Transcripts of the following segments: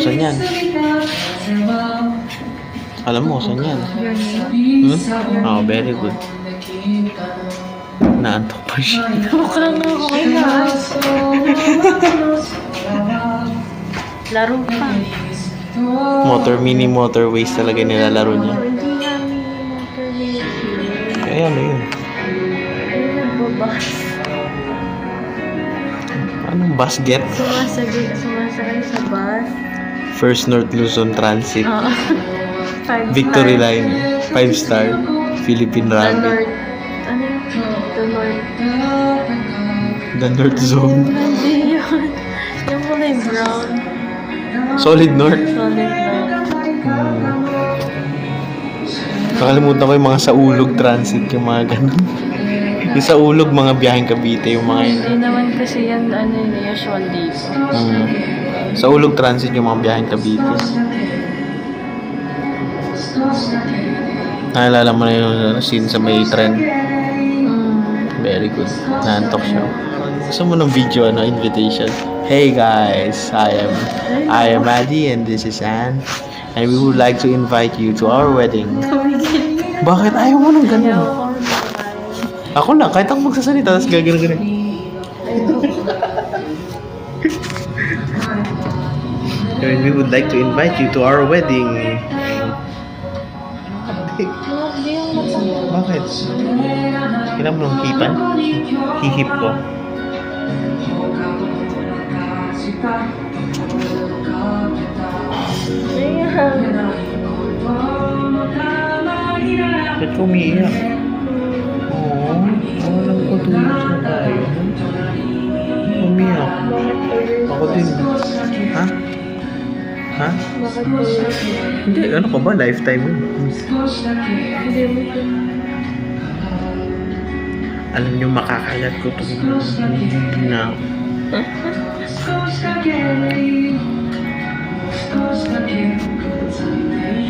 saan yan? Alam mo, saan yan? Oh, very good. Naantok pa siya. Mukha nga ako kayo na. Laro pa. Mini motorways talaga nilalaro niya. Hindi nga mini motorway. Eh, ano yun? Ayun, nagbabas. Anong bus get? Sumasakay sa bus. First North Luzon Transit. Oo. Victory Line. 5-star. Philippine The Railway. North. Ano yun? The North. The North Zone. Hindi yun. Yung kulay brown. Solid North. Solid North. Nakalimutan ko yung mga sa Ulog Transit. Yung mga ganun. Yung sa Ulog, mga biyaheng Cavite. Yung mga yun. Hindi naman kasi yan usual dito. Sa Ulog Transit yung mga biyaheng Cavite. Naalala mo na yung scene sa may trend. Very good. Naantok siya. Gusto mo ng video, invitation? Hey guys, I am Maddie and this is Anne. And we would like to invite you to our wedding. Bakit? Ayaw mo ng ganun? Ako na, kahit ako magsasalita, tapos gagano-gano. And we would like to invite you to our wedding. Bakit? Kailangan mo ng hipan? Hihip ko. Ba't ko umiiyak? Oo. Walang ko tulog sa tayo. Umiiyak. Ako din. Ha? Ha? Bakit po yun? Hindi, ano ka ba? Lifetime yun. Hindi mo yun. Alam niyo, makakalat ko itong na.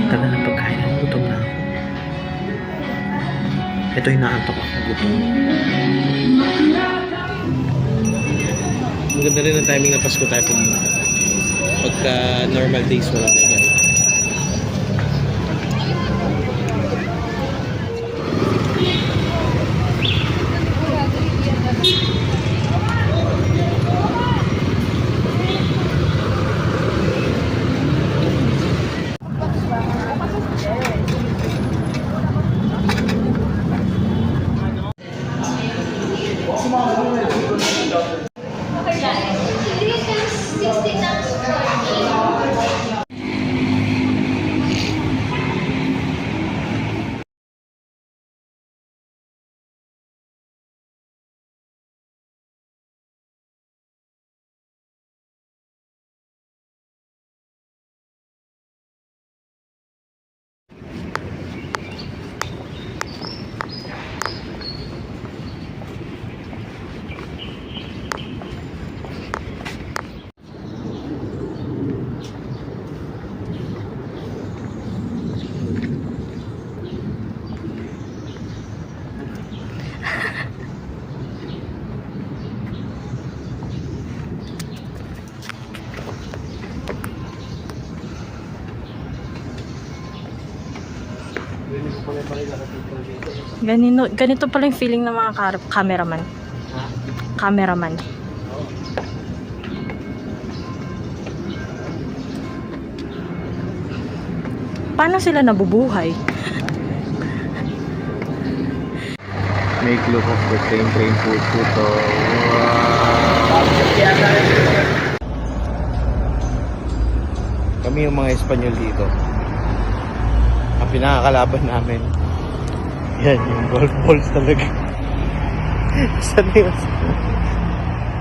Tagal na pagkain ako, gutom na ako. Ito yung naantok ako, gutom. Ang ganda rin ang timing na Pasko tayo pumunta. Pagka normal days, wala na yan. Ganito pala yung feeling ng mga cameraman. Cameraman. Paano sila nabubuhay? Make look of the train puto. Kami yung mga Espanyol dito. Ang pinakakalaban namin. Yan, yung golf balls talaga. Saan yun?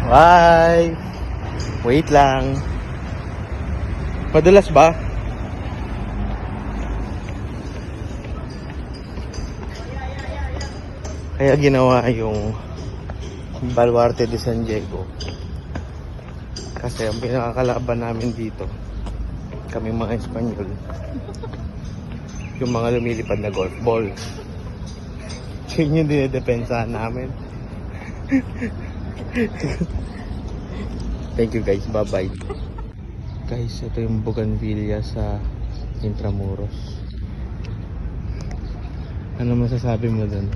Bye! Wait lang. Madulas ba? Kaya ginawa yung Baluarte de San Diego. Kasi ang pinakakalaban namin dito, kami mga Espanyol, yung mga lumilipad na golf ball. Yun yung dinedepensahan namin. Thank you guys, bye bye. Guys, ito yung bougainvillea sa Intramuros. Ano masasabi mo dun?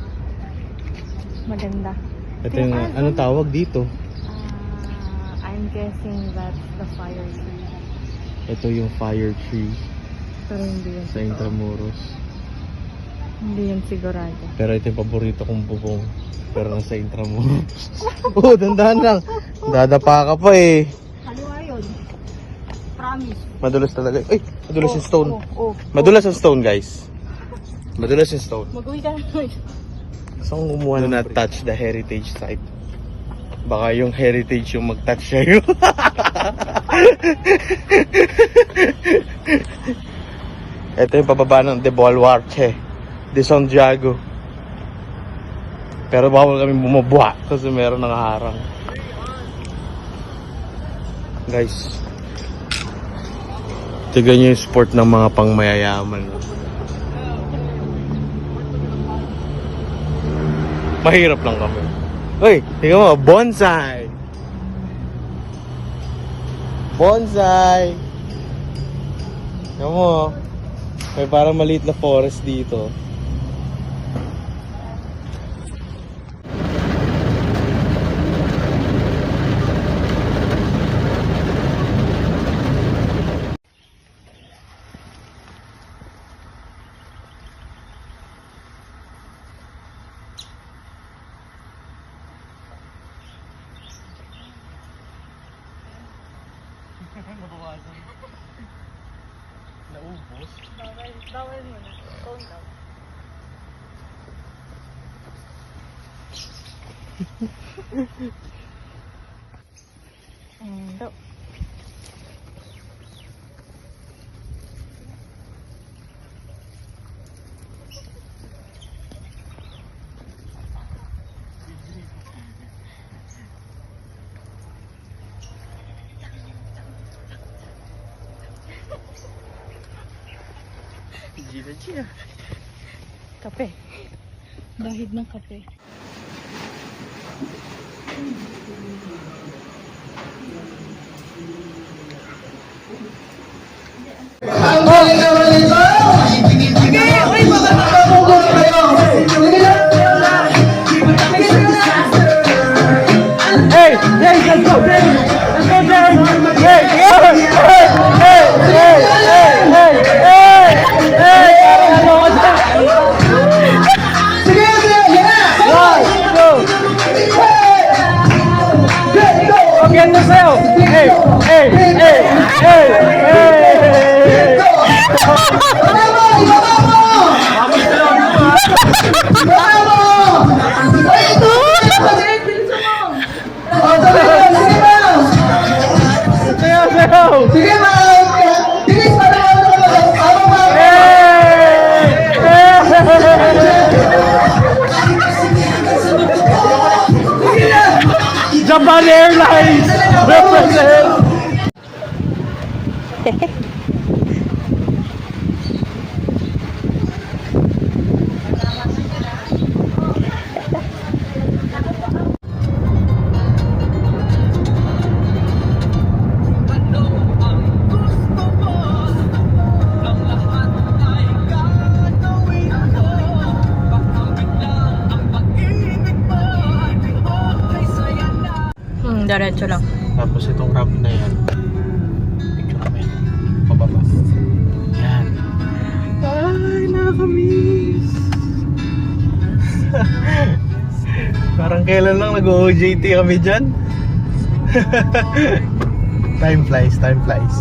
Maganda. Ito yung, anong tawag dito? I'm guessing that's the fire tree. Ito yung fire tree Pero hindi yun. sa Intramuros. Hindi yun sigurado. Pero ito yung paborito kong bubong. Pero nasa Intramuros. Oh, dandahan lang. Dadapa ka pa eh. Kaliwa yun. Promise. Madulas talaga. Ay, madulas yung stone. Oh. Madulas yung stone, guys. Madulas yung stone. Mag-uwi ka na. Gusto kong kumuha na touch the heritage site. Baka yung heritage yung mag-touch sa'yo. Ito yung pababa ng De Boluarte de Santiago. Pero bawal kami bumaba kasi meron ng harang. Guys, tignan nyo yung sport ng mga pangmayayaman. Mahirap lang kami. Uy, tingnan mo, bonsai! Bonsai! Tingnan mo, may parang maliit na forest dito. Naubos? Bawal mo na. Phone daw. Daw. Gina. Kape. Bahid ng kape. Hey, let's go, Jerry! Let's go, Jerry! Hey, Sige mga bilis pa naman Japan Airlines represent. Diretso lang. Tapos itong ramp na yan. Picture kami. Pababa. Yan. Ay, nakakamiss. Parang kailan lang nag-OJT kami dyan. Time flies, time flies.